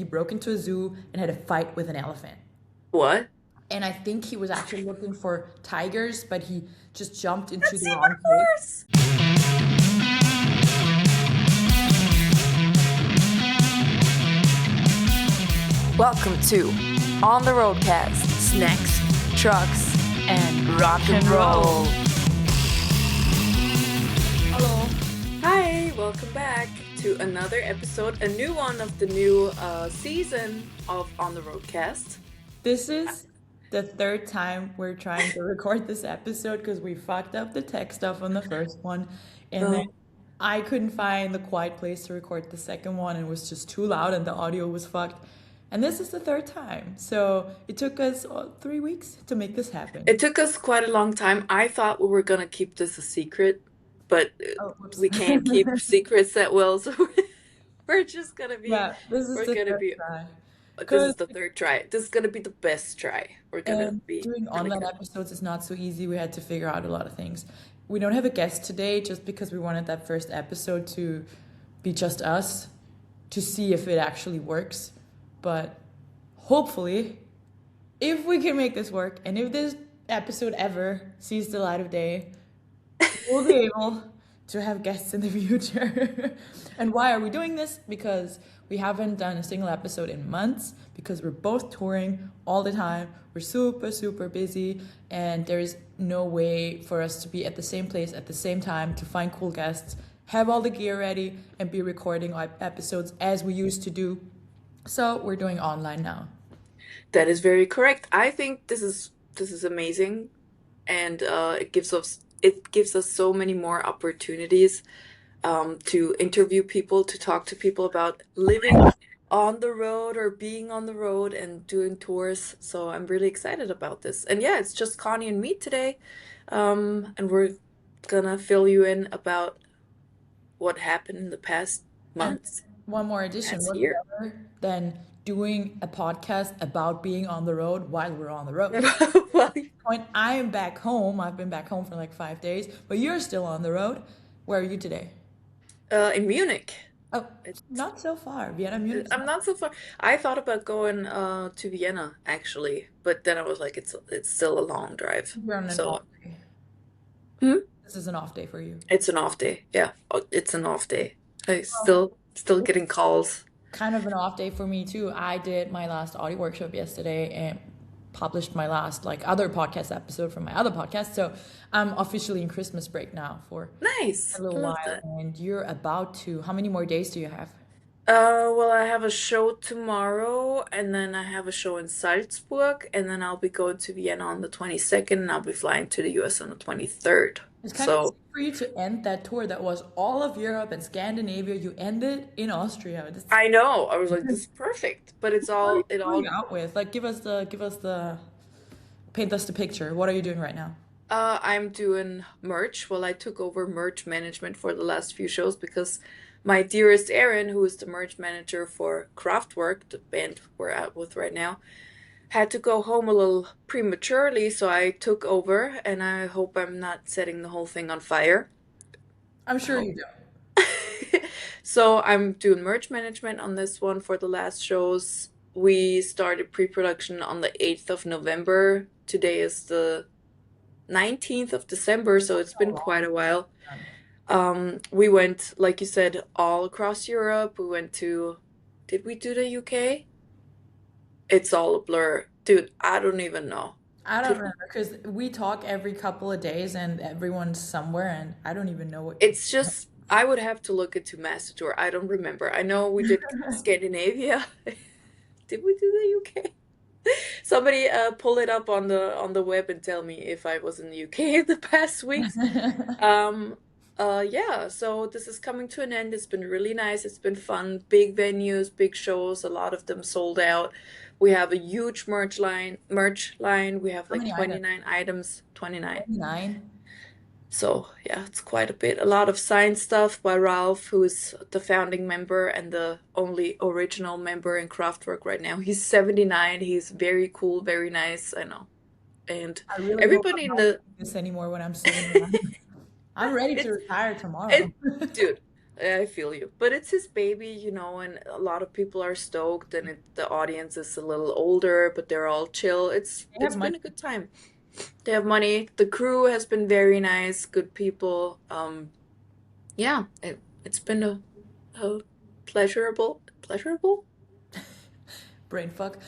he broke into a zoo and had a fight with an elephant. What? And I think he was actually looking for tigers, but he just jumped into That's the even wrong place. worse. Welcome to On the RoadCast. Snacks, trucks, and rock and roll. Hello. Hi, welcome back to another episode, a new one of the new season of On the RoadCast. This is the third time we're trying to record this episode because we fucked up the tech stuff on the first one. And then I couldn't find the quiet place to record the second one, and it was just too loud and the audio was fucked. And this is the third time. So it took us 3 weeks to make this happen. It took us quite a long time. I thought we were going to keep this a secret, but Whoops. we can't keep secrets that well, so we're just going to be... Yeah, this is We're the gonna third be... try. This is the third try. This is going to be the best try. We're going to And be doing really online good. episodes is not so easy. We had to figure out a lot of things. We don't have a guest today just because we wanted that first episode to be just us to see if it actually works. But hopefully, if we can make this work and if this episode ever sees the light of day, we'll be able to have guests in the future. And why are we doing this? Because we haven't done a single episode in months because we're both touring all the time. We're super, super busy, and there's no way for us to be at the same place at the same time to find cool guests, have all the gear ready, and be recording episodes as we used to do. So we're doing online now. That is very correct. I think this is amazing, and it gives us so many more opportunities to interview people, to talk to people about living on the road or being on the road and doing tours. So I'm really excited about this. And yeah, it's just Connie and me today, and we're gonna fill you in about what happened in the past months. One more addition, Past what's year. better than doing a podcast about being on the road while we're on the road? Well, Point, I am back home. I've been back home for like 5 days, but you're still on the road. Where are you today? in Munich. Oh, not so far. Vienna, Munich. I'm not so far. I thought about going to Vienna actually, but then I was like, it's still a long drive. You're on an So, off day. hmm? This is an off day for you. It's an off day. Yeah, it's an off day. I still getting calls. Kind of an off day for me too. I did my last audio workshop yesterday and published my last other podcast episode from my other podcast. So I'm officially in Christmas break now for Nice. a little Love while. that. And you're about to, how many more days do you have? Well, I have a show tomorrow, and then I have a show in Salzburg, and then I'll be going to Vienna on the 22nd, and I'll be flying to the US on the 23rd. It's kind of So, easy for you to end that tour that was all of Europe and Scandinavia. You ended in Austria. This I know, I was like, this is perfect, but it What are you all going out with? Like, paint us the picture. What are you doing right now? I'm doing merch. Well, I took over merch management for the last few shows because my dearest Erin, who is the merch manager for Kraftwerk, the band we're out with right now, had to go home a little prematurely, so I took over, and I hope I'm not setting the whole thing on fire. I'm I sure hope. you don't. So I'm doing merch management on this one for the last shows. We started pre-production on the 8th of November. Today is the 19th of December, so it's been quite a while. We went, like you said, all across Europe. We went to, did we do the UK? It's all a blur. Dude, I don't even know. I don't Did remember because we talk every couple of days and everyone's somewhere and I don't even know what. It's just, I would have to look into Master Tour. I don't remember. I know we did Scandinavia. Did we do the UK? Somebody pull it up on the web and tell me if I was in the UK in the past weeks. Um, yeah, so this is coming to an end. It's been really nice. It's been fun. Big venues, big shows, a lot of them sold out. We have a huge merch line. We have How like many items? 29 items, 29. 9. So yeah, it's quite a bit. A lot of signed stuff by Ralph, who is the founding member and the only original member in Kraftwerk right now. He's 79. He's very cool, very nice. I know. And I really hope everybody I'm in not the doing this anymore when I'm 79. I'm ready to it's retire tomorrow. it dude, I feel you. But it's his baby, you know, and a lot of people are stoked, and the audience is a little older, but they're all chill. They have It's money. been a good time. They have money. The crew has been very nice, good people. Yeah, it's been a pleasurable. Brain fuck. It's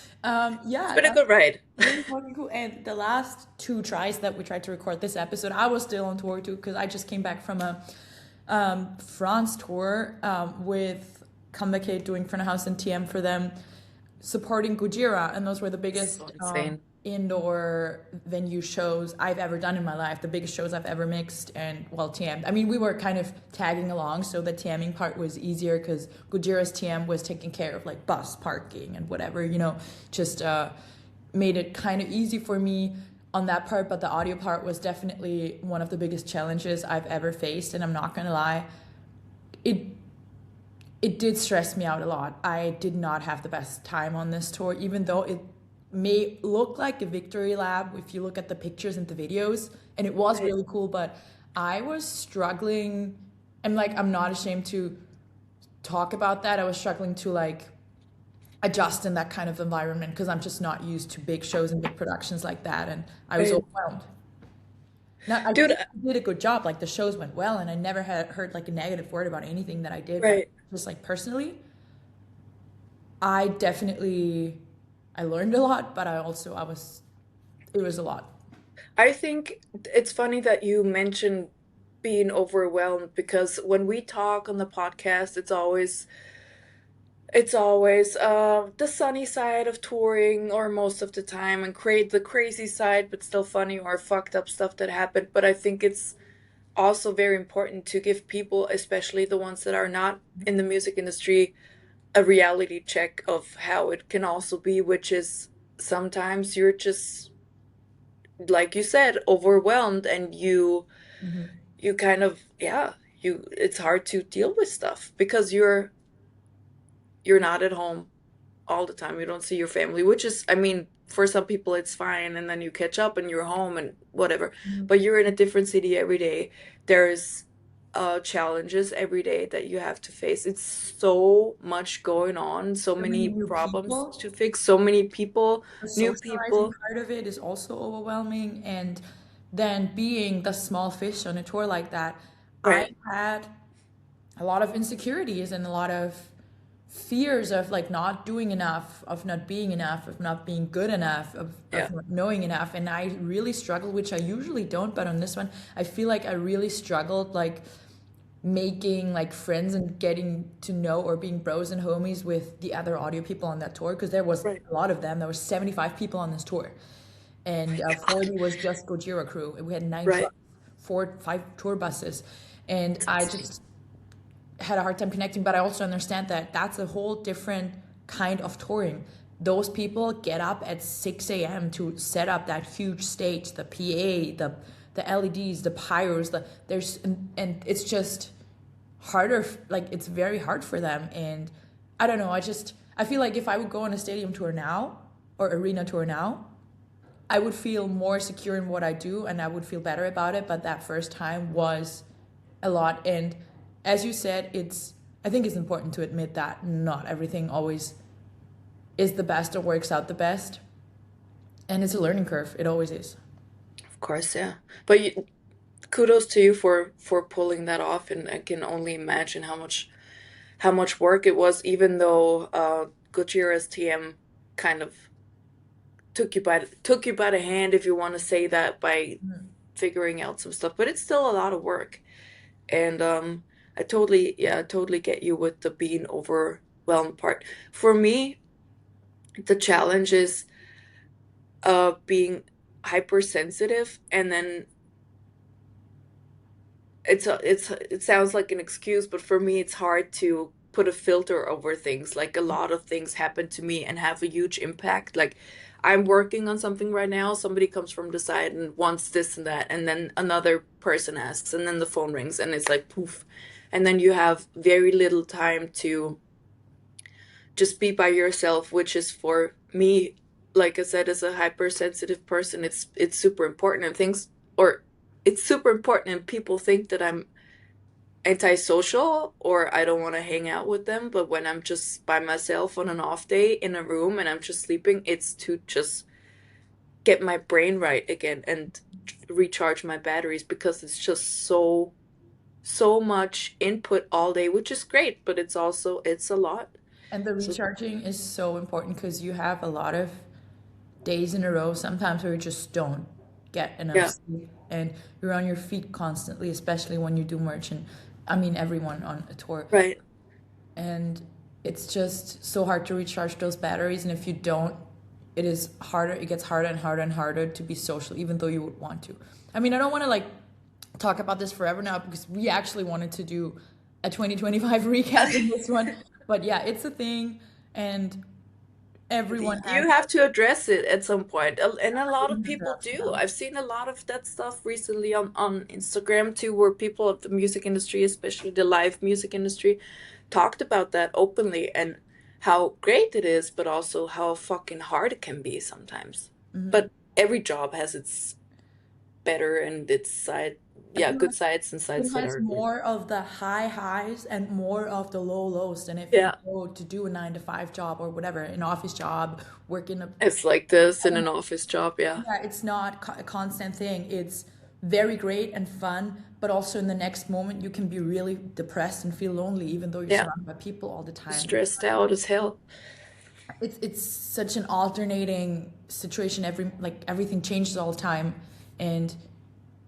Yeah, been a good ride. really fucking cool. And the last two tries that we tried to record this episode, I was still on tour too because I just came back from a France tour with Comeback doing front of house and TM for them, supporting Gojira, and those were the biggest So insane. indoor venue shows I've ever done in my life, the biggest shows I've ever mixed. And well, TM, I mean, we were kind of tagging along, so the TMing part was easier because Gojira's TM was taking care of like bus parking and whatever, you know, just made it kind of easy for me on that part. But the audio part was definitely one of the biggest challenges I've ever faced, and I'm not gonna lie, it it did stress me out a lot. I did not have the best time on this tour, even though it may look like a victory lap if you look at the pictures and the videos, and it was Right. really cool, but I was struggling. And like, I'm not ashamed to talk about that. I was struggling to like adjust in that kind of environment because I'm just not used to big shows and big productions like that, and I was Right. overwhelmed. Now, I Dude, think I did a good job. Like the shows went well, and I never had heard like a negative word about anything that I did. But right. just like personally, I definitely I learned a lot, but I was it was a lot. I think it's funny that you mentioned being overwhelmed because when we talk on the podcast, it's always the sunny side of touring or most of the time and create the crazy side but still funny or fucked up stuff that happened. But I think it's also very important to give people, especially the ones that are not in the music industry, a reality check of how it can also be, which is sometimes you're just, like you said, overwhelmed, and Hmm. you kind of, yeah, you it's hard to deal with stuff because you're not at home all the time. You don't see your family, which is, I mean, for some people it's fine, and then you catch up and you're home and whatever. But you're in a different city every day. There's challenges every day that you have to face. It's so much going on, so So many many new problems people. to fix, so many people, The new socializing people. part of it is also overwhelming, and then being the small fish on a tour like that, I Right. had a lot of insecurities and a lot of fears of like not doing enough, of not being enough, of not being good enough, Yeah. of not knowing enough. And I really struggled, which I usually don't, but on this one, I feel like I really struggled like making like friends and getting to know or being bros and homies with the other audio people on that tour because there was Right. a lot of them. There was 75 people on this tour, and 40 was just Gojira crew. And we had 9 trucks, Right. 5 tour buses, and I just had a hard time connecting. But I also understand that that's a whole different kind of touring. Those people get up at 6 a.m. to set up that huge stage, the PA, the LEDs, the pyros, and it's just harder. Like it's very hard for them, and I don't know. I feel like if I would go on a stadium tour now or arena tour now, I would feel more secure in what I do and I would feel better about it. But that first time was a lot. And as you said, I think it's important to admit that not everything always is the best or works out the best. And it's a learning curve. It always is. Of course, yeah. But kudos to you for pulling that off, and I can only imagine how much work it was, even though Gojira's TM kind of took you by the hand, if you want to say that, by figuring out some stuff. But it's still a lot of work, and I totally get you with the being overwhelmed part. For me, the challenge is being hypersensitive, and then it sounds like an excuse, but for me it's hard to put a filter over things. Like a lot of things happen to me and have a huge impact. Like I'm working on something right now, somebody comes from the side and wants this and that, and then another person asks, and then the phone rings, and it's like poof. And then you have very little time to just be by yourself, which is, for me, like I said, as a hypersensitive person, it's super important, and things, or it's super important, and people think that I'm antisocial or I don't want to hang out with them, but when I'm just by myself on an off day in a room and I'm just sleeping, it's to just get my brain right again and recharge my batteries because it's just so much input all day, which is great, but it's a lot. And the So recharging is so important because you have a lot of days in a row sometimes where you just don't get enough yeah, sleep and you're on your feet constantly, especially when you do merch and I mean everyone on a tour. right. And it's just so hard to recharge those batteries. And if you don't, it is harder, it gets harder and harder and harder to be social, even though you would want to. I mean, I don't want to like talk about this forever now because we actually wanted to do a 2025 recap in this one. But yeah, it's a thing and everyone has You have to address it at some point, and a lot of everyone has their people ups and do. downs. I've seen a lot of that stuff recently on Instagram too, where people of the music industry, especially the live music industry, talked about that openly and how great it is, but also how fucking hard it can be sometimes. Mhm. But every job has its better and its side, I yeah, feel good like sides and it sides that has are good. more of the high highs and more of the low lows than if you Yeah, go to do a 9 to 5 job or whatever, an office job, work in a it's like this in an office job. Yeah, yeah, it's not a constant thing. It's very great and fun, but also in the next moment you can be really depressed and feel lonely even though you're yeah, surrounded by people all the time. stressed out as hell. It's such an alternating situation. Everything changes all the time and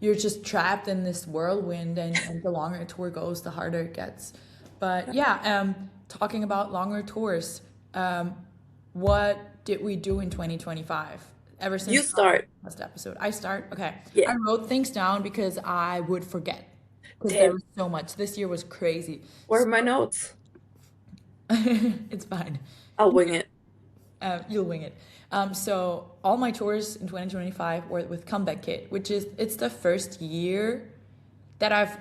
you're just trapped in this whirlwind and the longer a tour goes, the harder it gets. But yeah, talking about longer tours, um, what did we do in 2025? Ever You since our start. last episode. I start. Okay. Yeah, I wrote things down because I would forget because there damn. was so much. This year was crazy. Where are my notes? It's fine. I'll wing it. You'll wing it. So all my tours in 2025 were with Comeback Kid, which is it's the first year that I've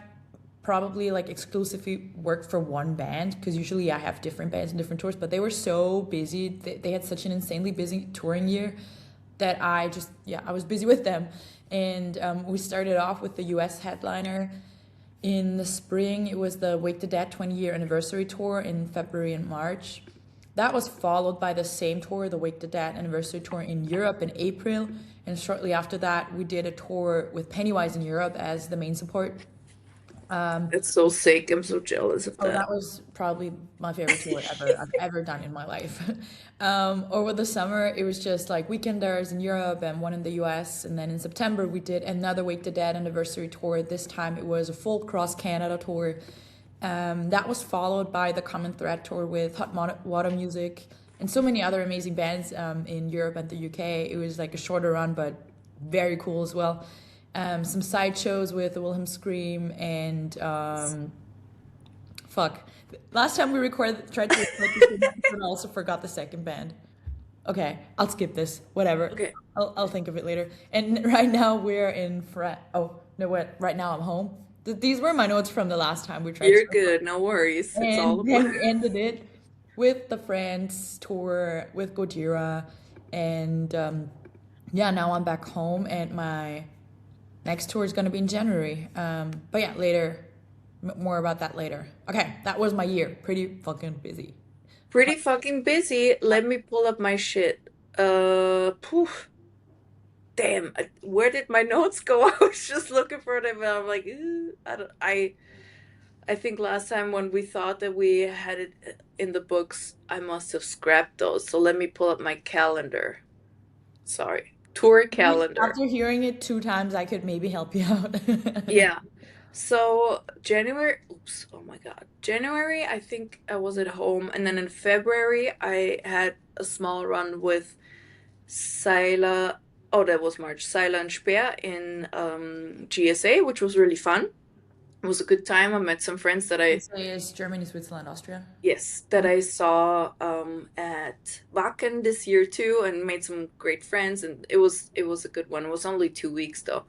probably like exclusively worked for one band because usually I have different bands and different tours, but they were so busy. They had such an insanely busy touring year that I just, yeah, I was busy with them. And we started off with the US headliner in the spring. It was the Wake the Dead 20-year anniversary tour in February and March. That was followed by the same tour, the Wake the Dead anniversary tour in Europe in April. And shortly after that, we did a tour with Pennywise in Europe as the main support. It's so sick. I'm so jealous of Oh, that. that was probably my favorite tour I've ever done in my life. Over the summer, it was just like weekenders in Europe and one in the US. And then in September, we did another Wake the Dead anniversary tour. This time it was a full cross Canada tour. That was followed by the Common Thread tour with Water Music and so many other amazing bands in Europe and the UK. It was like a shorter run, but very cool as well. Some side shows with the Wilhelm Scream and fuck. Last time we tried to record the same episode, I also forgot the second band. Okay, I'll skip this. Whatever. Okay, I'll think of it later. And right now we're in Oh no, what? Right now I'm home. These were my notes from the last time we tried to you're record. good. No worries. It's all And about. then we ended it with the France tour with Gojira, and yeah, now I'm back home, and my next tour is gonna be in January. But yeah, later, more about that later. Okay, that was my year. Pretty fucking busy. Pretty fucking busy. Let me pull up my shit. Poof. Damn. Where did my notes go? I was just looking for them, and I'm like, I don't. I think last time when we thought that we had it in the books, I must have scrapped those. So let me pull up my calendar. Sorry, tour calendar. After hearing it 2 times, I could maybe help you out. Yeah. So January, oops, oh my God. January, I think I was at home, and then in February I had a small run with Seiler. Oh, that was March. Seiler and Speer in GSA, which was really fun. It was a good time. I met some friends that I, Say is Germany, Switzerland, Austria. yes, that I saw at Wacken this year too, and made some great friends. And it was a good one. It was only 2 weeks though.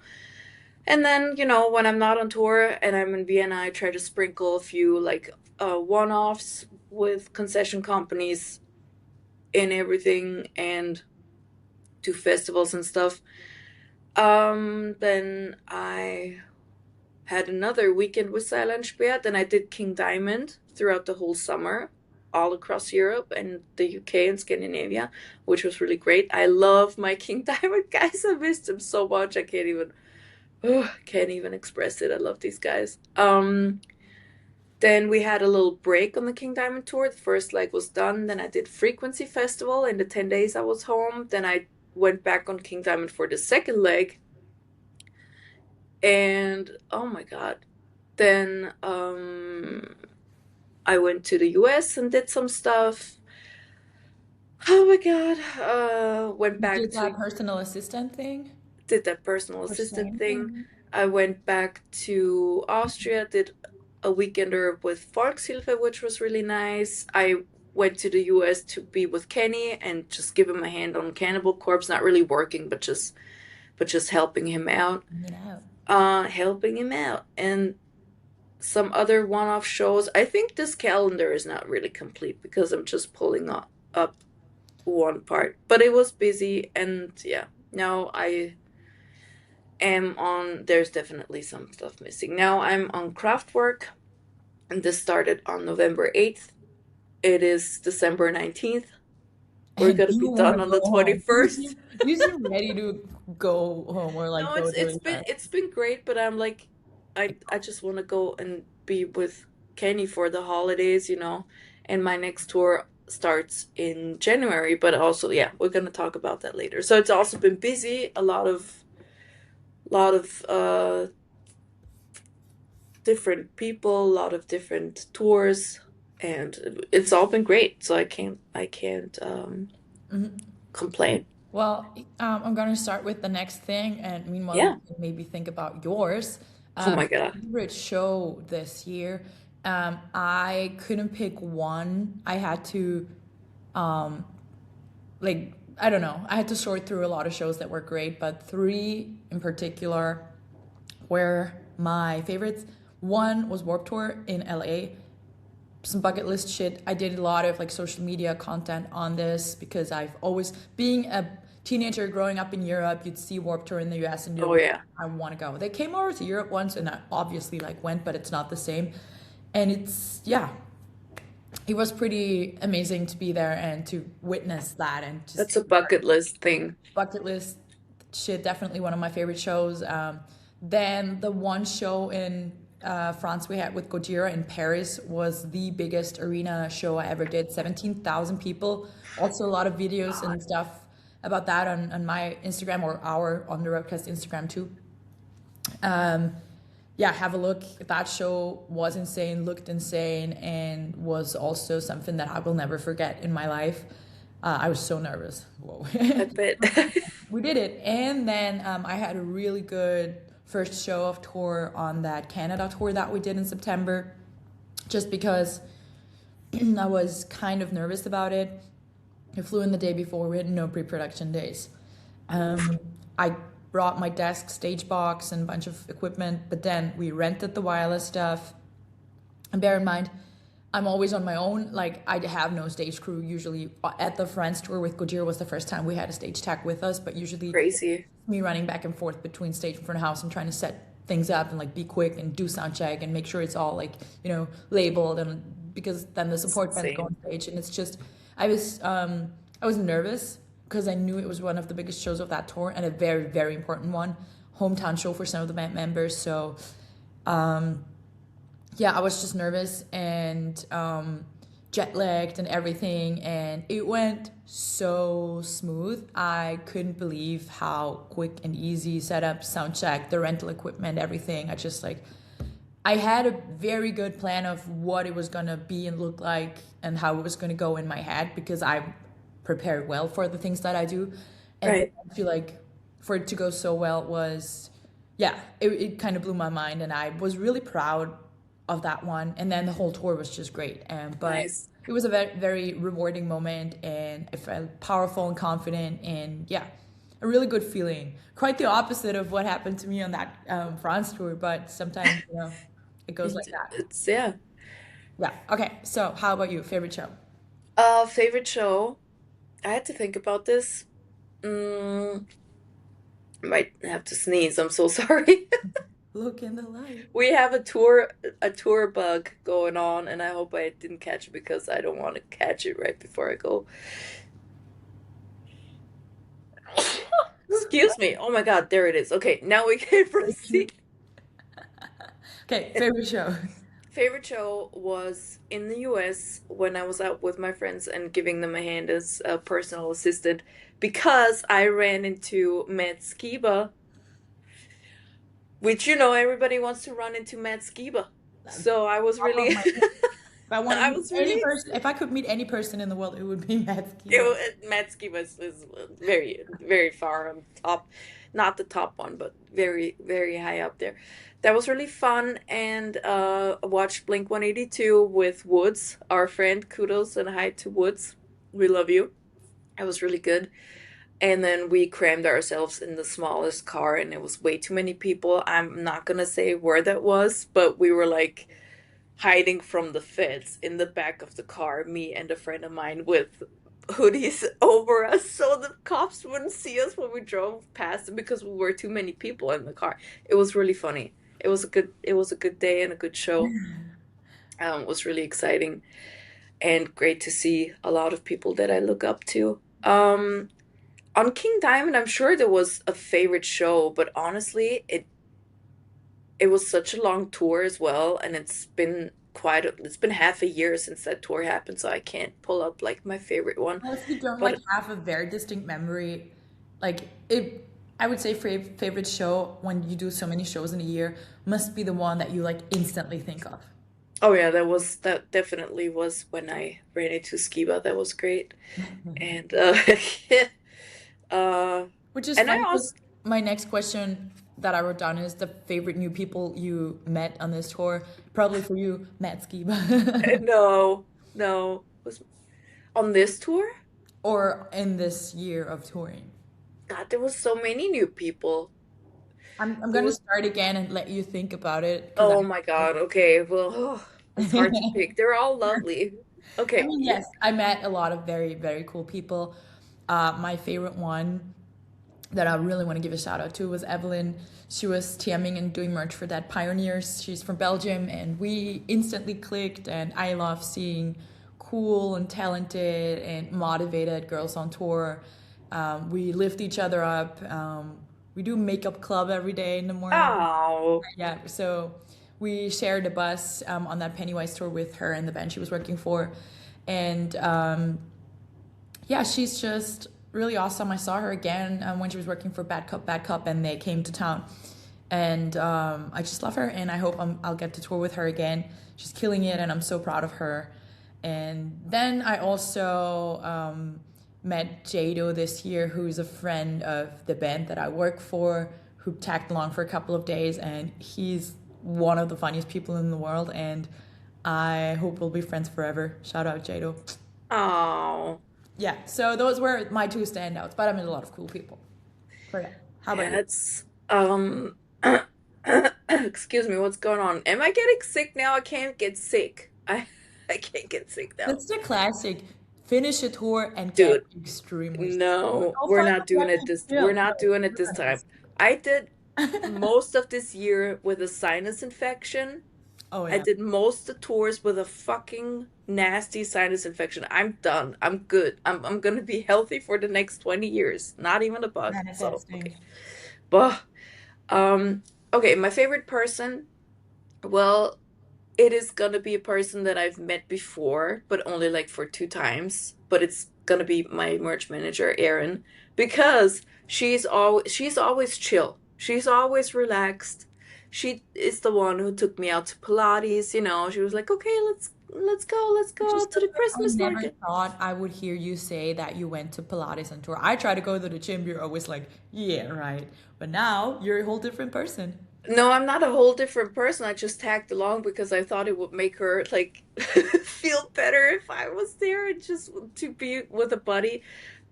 And then, when I'm not on tour and I'm in Vienna, I try to sprinkle a few like one-offs with concession companies and everything and do festivals and stuff. Then I had another weekend with Silent Speer. Then I did King Diamond throughout the whole summer, all across Europe and the UK and Scandinavia, which was really great. I love my King Diamond guys. I missed them so much. I can't even express it. I love these guys. Then we had a little break on the King Diamond tour. The first leg was done. Then I did Frequency Festival. In the 10 days I was home. Then I went back on King Diamond for the second leg. And oh my God. Then I went to the US and did some stuff. Oh my God. Went back Did to that personal assistant thing? did that personal Or assistant same thing. thing? I went back to Austria, did a weekender with Volkshilfe, which was really nice. I went to the US to be with Kenny and just give him a hand on Cannibal Corpse, not really working, but just helping him out. Helping him out. And some other one-off shows. I think this calendar is not really complete because I'm just pulling up one part. But it was busy, and yeah, now I am on, there's definitely some stuff missing. Now I'm on Kraftwerk, and this started on November 8th. It is December 19th. We're And gonna you be want done to on go the home. 21st. You seem ready to go home or like No, go it's to it's the been it's been great, but I'm like, I just want to go and be with Kenny for the holidays, and my next tour starts in January. But also, yeah, we're gonna talk about that later. So it's also been busy, a lot of different people, a lot of different tours, and it's all been great. So I can't Mhm. complain. Well, I'm gonna start with the next thing, and meanwhile, you Yeah. can maybe think about yours. Oh my God. Favorite show this year. I couldn't pick one. I had to, um, like, I don't know. I had to sort through a lot of shows that were great, but three in particular were my favorites. One was Warped Tour in LA. Some bucket list shit. I did a lot of like social media content on this because I've always, being a teenager growing up in Europe, you'd see Warped Tour in the US and you're Oh like, yeah. I want to go. They came over to Europe once and I obviously like went, but it's not the same. And it's, yeah, it was pretty amazing to be there and to witness that and just That's a bucket list thing. bucket list shit. Definitely one of my favorite shows. Then the one show in France we had with Gojira in Paris was the biggest arena show I ever did. 17,000 people. Also a lot of videos and stuff about that on my Instagram or our On the RoadCast Instagram too. Yeah, have a look. That show was insane, looked insane, and was also something that I will never forget in my life. I was so nervous. Whoa. I bet. We did it. And then I had a really good first show of tour on that Canada tour that we did in September, just because I was kind of nervous about it. I flew in the day before. We had no pre-production days. I brought my desk, stage box, and a bunch of equipment, but then we rented the wireless stuff. And bear in mind, I'm always on my own. Like, I have no stage crew usually. At the France tour with Gojira was the first time we had a stage tech with us, but usually Crazy. me running back and forth between stage and front of house and trying to set things up and like be quick and do sound check and make sure it's all like, labeled, and because then the support bands go on stage. And it's just, I was nervous because I knew it was one of the biggest shows of that tour and a very, very important one, hometown show for some of the band members. So yeah, I was just nervous and jet lagged and everything, and it went so smooth. I couldn't believe how quick and easy setup, sound check, the rental equipment, everything. I had a very good plan of what it was gonna be and look like and how it was gonna go in my head because I prepared well for the things that I do. And Right. I feel like for it to go so well was, yeah, it kind of blew my mind, and I was really proud of that one. And then the whole tour was just great. But Nice. it was a very, very rewarding moment, and I felt powerful and confident, and yeah, a really good feeling. Quite the opposite of what happened to me on that France tour, but sometimes, it goes like that. It's yeah. Yeah. Okay. So how about you? Favorite show? Favorite show. I had to think about this. Mm, might have to sneeze. I'm so sorry. Look in the light. We have a tour bug going on, and I hope I didn't catch it because I don't want to catch it right before I go. Excuse me. Oh my God, there it is. Okay, now we can proceed. Okay, favorite show. Favorite show was in the US when I was out with my friends and giving them a hand as a personal assistant because I ran into Matt Skiba, which everybody wants to run into Matt Skiba. So I was Top of really my list. If I want to I meet was any really person, if I could meet any person in the world, it would be Matt you Skiba. know, Matt Skiba is very, very far on top. Not the top one, but very, very high up there. That was really fun, and watched Blink 182 with Woods, our friend. Kudos and hi to Woods. We love you. It was really good. And then we crammed ourselves in the smallest car, and it was way too many people. I'm not gonna say where that was, but we were like hiding from the feds in the back of the car, me and a friend of mine with hoodies over us so the cops wouldn't see us when we drove past them because we were too many people in the car. It was really funny. It was a good day and a good show. It was really exciting and great to see a lot of people that I look up to. On King Diamond, I'm sure there was a favorite show, but honestly, it was such a long tour as well, and it's been half a year since that tour happened, so I can't pull up like my favorite one. Well, if you don't like But have a very distinct memory, like it, I would say favorite show when you do so many shows in a year must be the one that you like instantly think of. oh yeah, that definitely was when I ran into Skiba. That was great. And uh Which is and I funny also because my next question that I wrote down is the favorite new people you met on this tour. Probably for you, Matt Skiba. no, no, was on this tour. Or in this year of touring. God, there was so many new people. I'm There gonna was start again and let you think about it because Oh my God. Okay, well, it's hard to pick. They're all lovely. I Okay, mean, yeah. yes, I met a lot of very, very cool people. My favorite one that I really want to give a shout out to was Evelyn. She was TMing and doing merch for Dead Pioneers. She's from Belgium, and we instantly clicked. And I love seeing cool and talented and motivated girls on tour. We lift each other up. We do makeup club every day in the morning. Oh, Yeah, so we shared a bus on that Pennywise tour with her and the band she was working for. And yeah, she's just really awesome. I saw her again when she was working for Bad Cup, and they came to town. And I just love her, and I hope I'll get to tour with her again. She's killing it, and I'm so proud of her. And then I also met Jado this year, who's a friend of the band that I work for, who tagged along for a couple of days, and he's one of the funniest people in the world, and I hope we'll be friends forever. Shout out Jado. oh, Yeah, so those were my two standouts, but I met a lot of cool people. So yeah, how about yeah, you? it's excuse me, what's going on? Am I getting sick now? I can't get sick. I can't get sick now. That's the classic. Finish a tour and get Dude, extremely sick. no, I'll we're find not a doing it fucking this we're chill. not No, doing it we're this gonna time. get I did sick. most of this year with a sinus infection. Oh I yeah. did most of the tours with a fucking nasty sinus infection. I'm done. I'm good. I'm gonna be healthy for the next 20 years. Not even a bug. So, Manifesting. okay. But okay, my favorite person, well, it is gonna be a person that I've met before, but only like for two times. But it's gonna be my merch manager, Erin, because she's always chill. She's always relaxed. She is the one who took me out to Pilates. She was like, "Okay, let's go Just out to the I Christmas never market." thought I would hear you say that you went to Pilates on tour. I try to go to the gym, you're always like, yeah, right. But now you're a whole different person. No, I'm not a whole different person. I just tagged along because I thought it would make her like feel better if I was there and just to be with a buddy.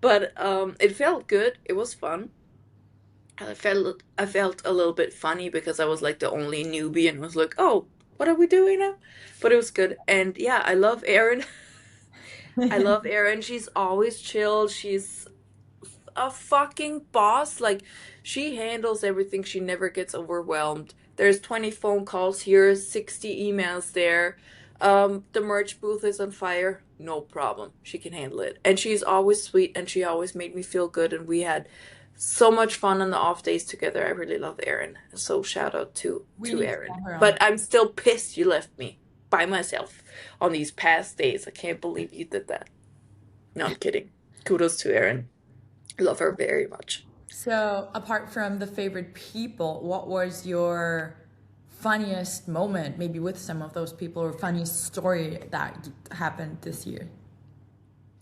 But it felt good. It was fun. I felt a little bit funny because I was like the only newbie and was like, "Oh, what are we doing now?" But it was good. And yeah, I love Erin. I love Erin. She's always chill. She's a fucking boss. Like she handles everything. She never gets overwhelmed. There's 20 phone calls here, 60 emails there. The merch booth is on fire. No problem. She can handle it. And she's always sweet and she always made me feel good. And we had so much fun on the off days together. I really love Erin. So shout out to We need to Erin. have her on. But I'm still pissed you left me by myself on these past days. I can't believe you did that. No, I'm kidding. Kudos to Erin. I love her very much. So, apart from the favorite people, what was your funniest moment, maybe with some of those people, or funniest story that happened this year?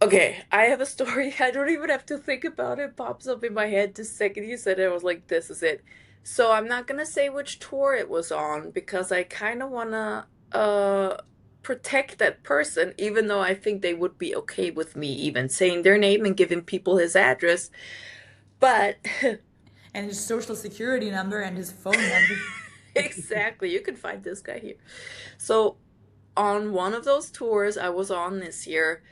Okay, I have a story. I don't even have to think about it. It pops up in my head the second you said it. I was like, this is it. So I'm not gonna say which tour it was on because I kind of wanna protect that person, even though I think they would be okay with me even saying their name and giving people his address. But And his social security number and his phone number. exactly, you can find this guy here. So on one of those tours I was on this year,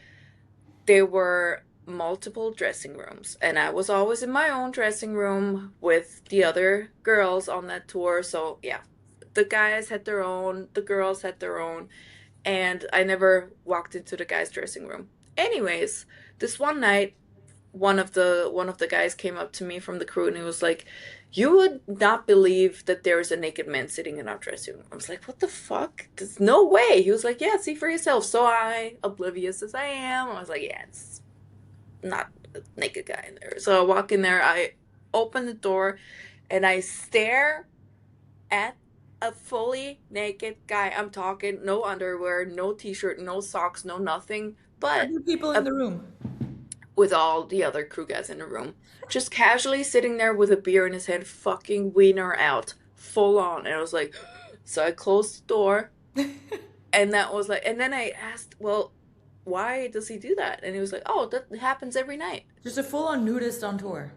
there were multiple dressing rooms, and I was always in my own dressing room with the other girls on that tour. So yeah, the guys had their own, the girls had their own, and I never walked into the guys' dressing room. Anyways, this one night, one of the guys came up to me from the crew and he was like, "You would not believe that there is a naked man sitting in our dressing room." I was like, "What the fuck? There's no way." He was like, "Yeah, see for yourself." So I, oblivious as I am, I was like, "Yeah, it's not a naked guy in there." So I walk in there, I open the door, and I stare at a fully naked guy. I'm talking no underwear, no t-shirt, no socks, no nothing, but Other people in the room. with all the other crew guys in the room, just casually sitting there with a beer in his hand, fucking wiener out, full on. And I was like, so I closed the door, and that was like, and then I asked, well, why does he do that? And he was like, oh, that happens every night. Just a full-on nudist on tour.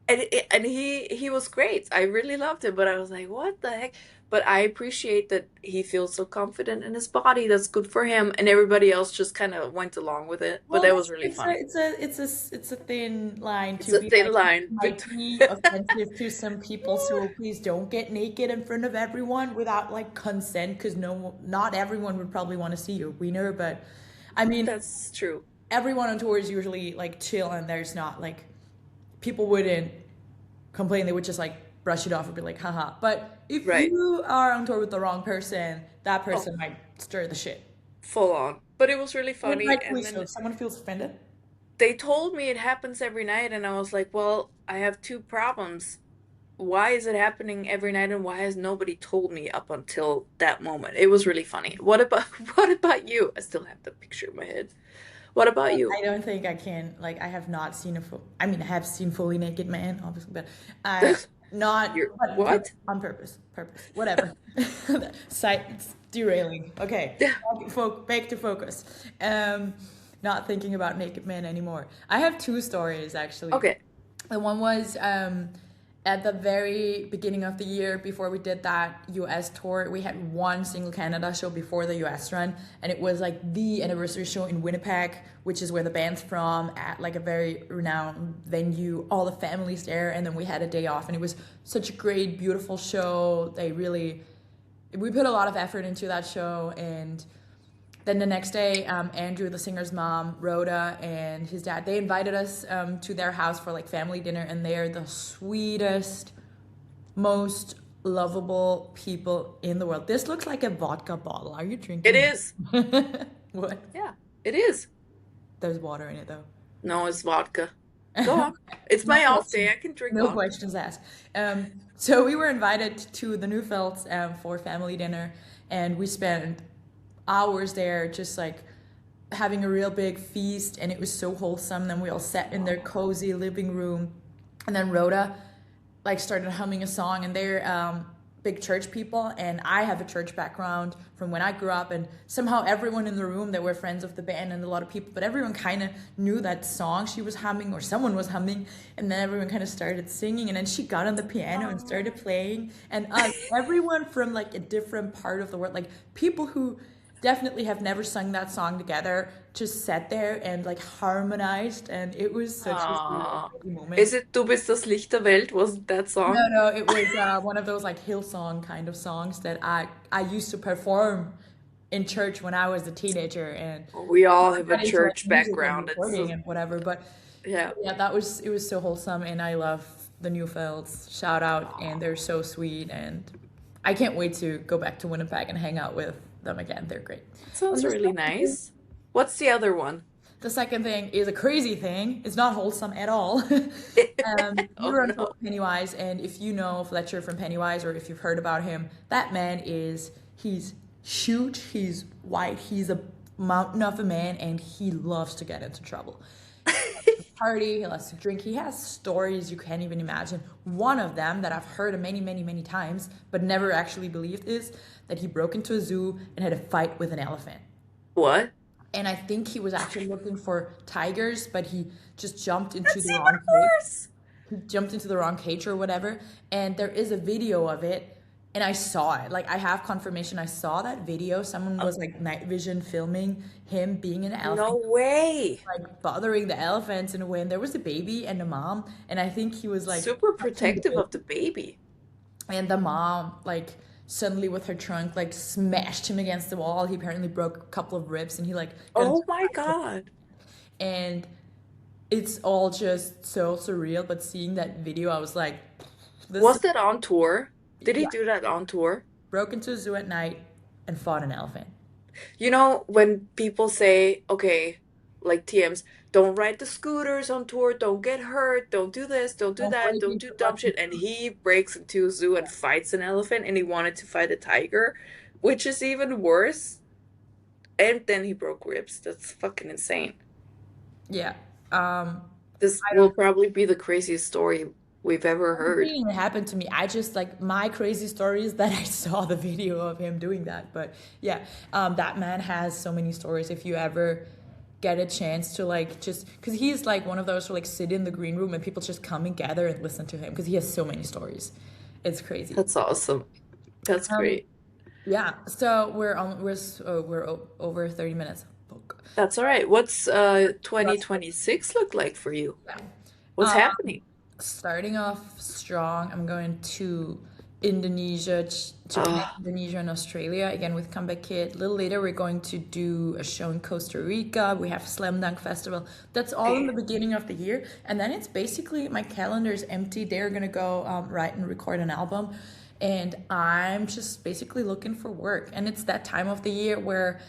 And he was great. I really loved him, but I was like, what the heck? But I appreciate that he feels so confident in his body. That's good for him, and everybody else just kind of went along with it. But that was really fun. It's a thin line It's to a be thin like, line. might be offensive to some people, so please don't get naked in front of everyone without like consent, because not everyone would probably want to see your wiener. But I mean, That's true. everyone on tour is usually like chill, and there's not like people wouldn't complain. They would just like brush it off and be like, haha. But if Right. you are on tour with the wrong person, that person might stir the shit. Full on. But it was really funny. Rightfully And so. then If someone feels offended, they told me it happens every night, and I was like, well, I have two problems. Why is it happening every night, and why has nobody told me up until that moment? It was really funny. What about you? I still have the picture in my head. What about you? I don't think I can. Like, I have not seen I mean, I have seen fully naked man, obviously, but I not but What? on purpose. Whatever. It's derailing. Okay, back to focus. Not thinking about naked men anymore. I have two stories actually. Okay. The one was at the very beginning of the year, before we did that US tour. We had one single Canada show before the US run, and it was like the anniversary show in Winnipeg, which is where the band's from, at like a very renowned venue, all the families there. And then we had a day off, and it was such a great, beautiful show. We put a lot of effort into that show. And then the next day, Andrew, the singer's mom, Rhoda, and his dad, they invited us to their house for like family dinner, and they're the sweetest, most lovable people in the world. This looks like a vodka bottle. Are you drinking? It is. What? Yeah, it is. There's water in it though. No, it's vodka. Go on. It's my off day. I can drink No vodka. questions asked. So we weuwere invited to the Neufelds for family dinner, and we spent hours there just like having a real big feast, and it was so wholesome. Then we all sat in their cozy living room, and then Rhoda like started humming a song, and they're big church people, and I have a church background from when I grew up, and somehow everyone in the room, that were friends of the band and a lot of people, but everyone kind of knew that song she was humming, or someone was humming, and then everyone kind of started singing, and then she got on the piano and started playing, and everyone from like a different part of the world, like people who definitely have never sung that song together, just sat there and like harmonized, and it was such a sweet Ah, moment. is it Du bist das Licht der Welt? Wasn't that No, song? no, it was one of those like Hillsong kind of songs that I used to perform in church when I was a teenager, and We all have a got into like church music and background. recording and whatever. But Yeah. yeah, that was it was so wholesome, and I love the Newfields. Shout out, and they're so sweet, and I can't wait to go back to Winnipeg and hang out with them again. They're great. Sounds And the really second thing, nice. What's the other one? the second thing is a crazy thing. It's not wholesome at all. We Oh were on tour no. with Pennywise, and if you know Fletcher from Pennywise, or if you've heard about him, that man he's huge, he's white, he's a mountain of a man, and he loves to get into trouble. Party, he loves to drink. He has stories you can't even imagine. One of them that I've heard many, many, many times, but never actually believed, is that he broke into a zoo and had a fight with an elephant. What? And I think he was actually looking for tigers, but he just jumped into That's the even wrong cage. worse. He jumped into the wrong cage or whatever. And there is a video of it, and I saw it. Like, I have confirmation I saw that video. Someone was like night vision filming him being an elephant, No way. like bothering the elephants in a way. And there was a baby and a mom, and I think he was like Super touching the protective baby, of the baby. and the mom like suddenly with her trunk like smashed him against the wall. He apparently broke a couple of ribs, and he like got into Oh a my fight with, God. and it's all just so surreal. But seeing that video, I was like, this Was is, that on tour? Did he yeah, do that on tour? broke into a zoo at night and fought an elephant. You know, when people say, okay, like TMs, don't ride the scooters on tour, don't get hurt, don't do this, don't do Don't that, break don't into do the dumb fucking shit. And zoo. he breaks into a zoo and fights an elephant and he wanted to fight a tiger, which is even worse. And then he broke ribs. That's fucking insane. Yeah. This I will don't. probably be the craziest story we've ever It heard. didn't even happen to me. I just like my crazy story is that I saw the video of him doing that. But yeah, that man has so many stories. If you ever get a chance to like just because he's like one of those who like sit in the green room and people just come and gather and listen to him because he has so many stories. It's crazy. That's awesome. That's Um, great. yeah. So we're over 30 minutes. Fuck. That's all right. What's That's 2026 look like for you? yeah. What's happening? Starting off strong, I'm going to Indonesia, Japan, Ah, Indonesia, and Australia again with Comeback Kid. A little later, we're going to do a show in Costa Rica. We have Slam Dunk Festival. That's all in the okay. beginning of the year, and then it's basically my calendar's empty. They're gonna go write and record an album, and I'm just basically looking for work. And it's that time of the year where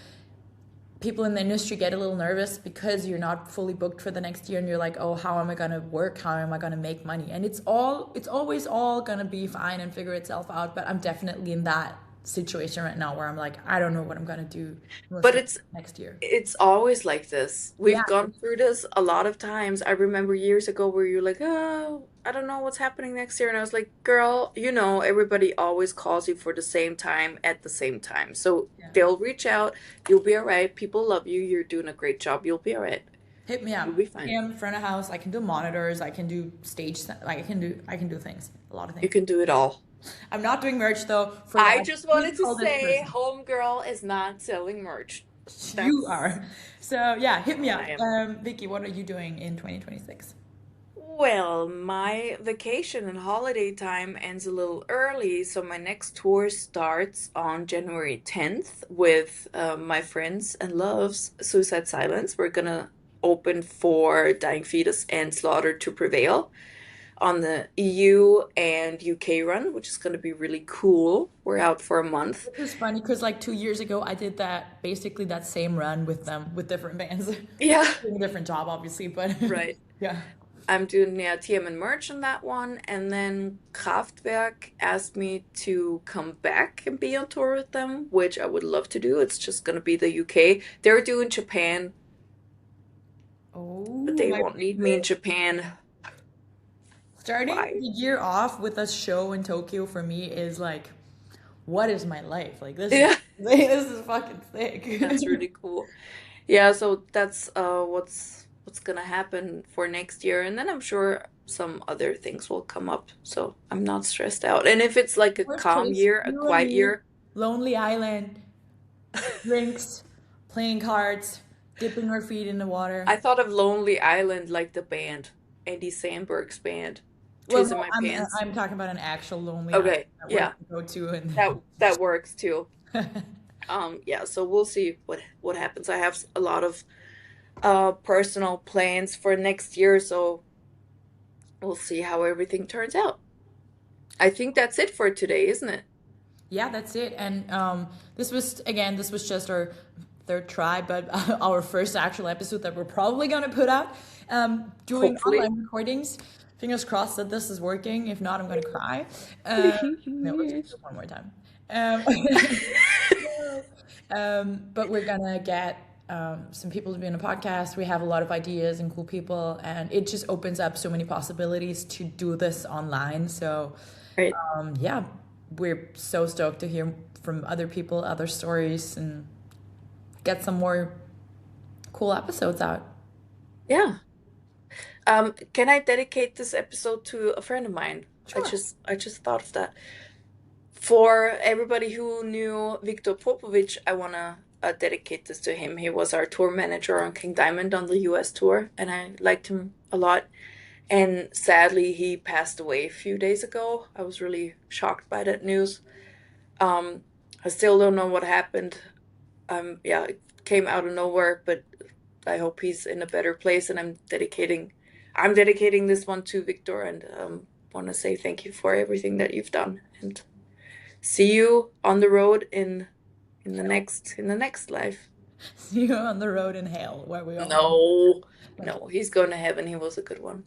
people in the industry get a little nervous because you're not fully booked for the next year, and you're like, oh, how am I going to work, how am I going to make money? And it's always all going to be fine and figure itself out, but I'm definitely in that situation right now where I'm like, I don't know what I'm going to do most But of it's next year. it's always like this. Yeah, We've gone through this a lot of times. I remember years ago where you're like, oh, I don't know what's happening next year. And I was like, girl, you know, everybody always calls you for the same time at the same time. So yeah. they'll reach out. You'll be all right. People love you. You're doing a great job. You'll be all right. Hit me You'll up. be fine. I'm front of house. I can do monitors. I can do like I can do things, a lot of You things. can do it all. I'm not doing merch though. For I that, just please wanted to call this say, person. Homegirl is not selling merch. You That's are. So yeah, hit me I up. am. Vicky, what are you doing in 2026? Well, my vacation and holiday time ends a little early, so my next tour starts on January 10th with my friends and loves Suicide Silence. We're gonna open for Dying Fetus and Slaughter to Prevail on the EU and UK run, which is gonna be really cool. We're out for a month. This is funny because like 2 years ago, I did that basically that same run with them with different bands, Yeah, doing a different job, obviously, but right. yeah. I'm doing TM and merch on that one, and then Kraftwerk asked me to come back and be on tour with them, which I would love to do. It's just gonna be the UK. They're doing Japan, but Oh they my won't need me in goodness. Japan. Starting Why? the year off with a show in Tokyo for me is like, what is my life? Like this is Yeah, this is fucking sick. that's really cool. Yeah, so that's what's gonna happen for next year, and then I'm sure some other things will come up. So I'm not stressed out. And if it's like a Worst calm case, year, a you and quiet me, year, Lonely Island, drinks, playing cards, dipping our feet in the water. I thought of Lonely Island, like the band, Andy Samberg's band. Well, Tears in no, My Pants. I'm talking about an actual lonely Okay, island that yeah, we can go to and that works too. Yeah, so we'll see what happens. I have a lot of personal plans for next year, so we'll see how everything turns out. I think that's it for today, isn't it? yeah, that's it. And this was just our third try, but our first actual episode that we're probably gonna put out. Doing Hopefully. online recordings. Fingers crossed that this is working. If not, I'm gonna cry. No, let's do it one more time. But we're gonna get some people to be in a podcast. We have a lot of ideas and cool people, and it just opens up so many possibilities to do this online. So, Right. yeah, we're so stoked to hear from other people, other stories, and get some more cool episodes out. Yeah. Can I dedicate this episode to a friend of mine? Sure. I just thought of that. For everybody who knew Viktor Popovic, I want to dedicate this to him. He was our tour manager on King Diamond on the US tour, and I liked him a lot. And sadly, he passed away a few days ago. I was really shocked by that news. I still don't know what happened. Yeah, it came out of nowhere, but I hope he's in a better place. And I'm dedicating this one to Victor, and want to say thank you for everything that you've done. And see you on the road in the next life. See you on the road in hell, where we all. No, he's going to heaven. He was a good one.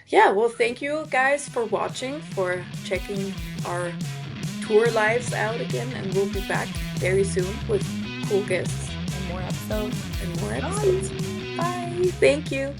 Yeah, well, thank you guys for watching, for checking our tour lives out again, and we'll be back very soon with cool guests And more episodes. and more episodes. Bye. Thank you.